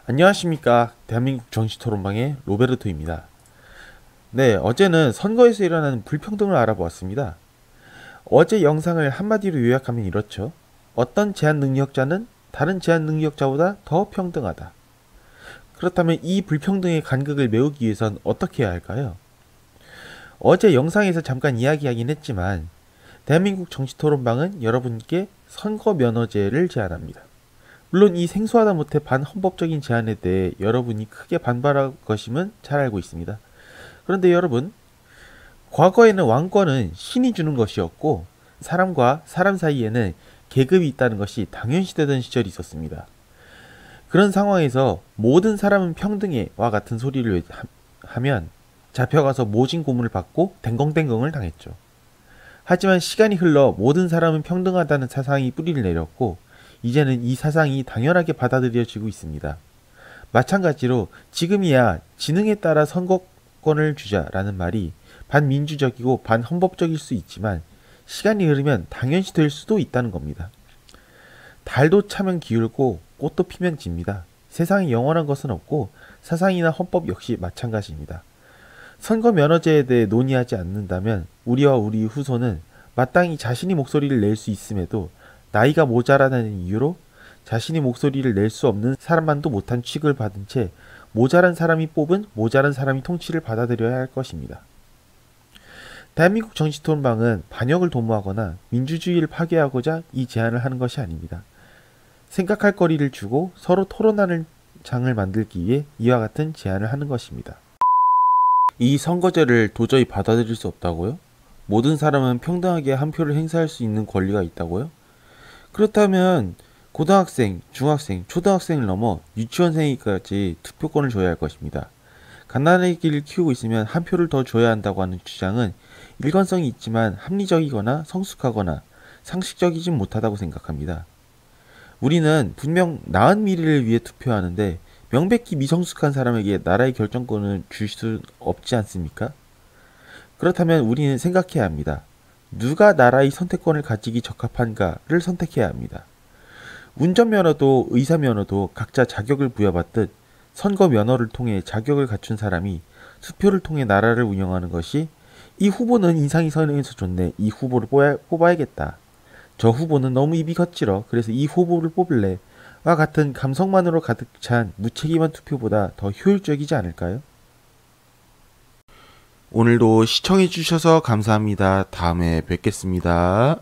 안녕하십니까. 대한민국 정치토론방의 로베르토입니다. 네, 어제는 선거에서 일어나는 불평등을 알아보았습니다. 어제 영상을 한마디로 요약하면 이렇죠. 어떤 제한 능력자는 다른 제한 능력자보다 더 평등하다. 그렇다면 이 불평등의 간극을 메우기 위해선 어떻게 해야 할까요? 어제 영상에서 잠깐 이야기하긴 했지만 대한민국 정치토론방은 여러분께 선거 면허제를 제안합니다. 물론 이 생소하다 못해 반헌법적인 제안에 대해 여러분이 크게 반발할 것임은 잘 알고 있습니다. 그런데 여러분, 과거에는 왕권은 신이 주는 것이었고 사람과 사람 사이에는 계급이 있다는 것이 당연시되던 시절이 있었습니다. 그런 상황에서 모든 사람은 평등해와 같은 소리를 하면 잡혀가서 모진 고문을 받고 댕겅댕겅을 당했죠. 하지만 시간이 흘러 모든 사람은 평등하다는 사상이 뿌리를 내렸고 이제는 이 사상이 당연하게 받아들여지고 있습니다. 마찬가지로 지금이야 지능에 따라 선거권을 주자라는 말이 반민주적이고 반헌법적일 수 있지만 시간이 흐르면 당연시 될 수도 있다는 겁니다. 달도 차면 기울고 꽃도 피면 집니다. 세상에 영원한 것은 없고 사상이나 헌법 역시 마찬가지입니다. 선거 면허제에 대해 논의하지 않는다면 우리와 우리 후손은 마땅히 자신이 목소리를 낼 수 있음에도 나이가 모자라다는 이유로 자신이 목소리를 낼 수 없는 사람만도 못한 취급을 받은 채 모자란 사람이 뽑은 모자란 사람이 통치를 받아들여야 할 것입니다. 대한민국 정치토론방은 반역을 도모하거나 민주주의를 파괴하고자 이 제안을 하는 것이 아닙니다. 생각할 거리를 주고 서로 토론하는 장을 만들기 위해 이와 같은 제안을 하는 것입니다. 이 선거제를 도저히 받아들일 수 없다고요? 모든 사람은 평등하게 한 표를 행사할 수 있는 권리가 있다고요? 그렇다면 고등학생, 중학생, 초등학생을 넘어 유치원생에까지 투표권을 줘야 할 것입니다. 갓난아기를 키우고 있으면 한 표를 더 줘야 한다고 하는 주장은 일관성이 있지만 합리적이거나 성숙하거나 상식적이진 못하다고 생각합니다. 우리는 분명 나은 미래를 위해 투표하는데 명백히 미성숙한 사람에게 나라의 결정권을 줄 수 없지 않습니까? 그렇다면 우리는 생각해야 합니다. 누가 나라의 선택권을 가지기 적합한가를 선택해야 합니다. 운전면허도 의사면허도 각자 자격을 부여받듯 선거 면허를 통해 자격을 갖춘 사람이 투표를 통해 나라를 운영하는 것이 이 후보는 인상이 선해서 좋네. 이 후보를 뽑아야겠다. 저 후보는 너무 입이 거칠어. 그래서 이 후보를 뽑을래. 와 같은 감성만으로 가득 찬 무책임한 투표보다 더 효율적이지 않을까요? 오늘도 시청해주셔서 감사합니다. 다음에 뵙겠습니다.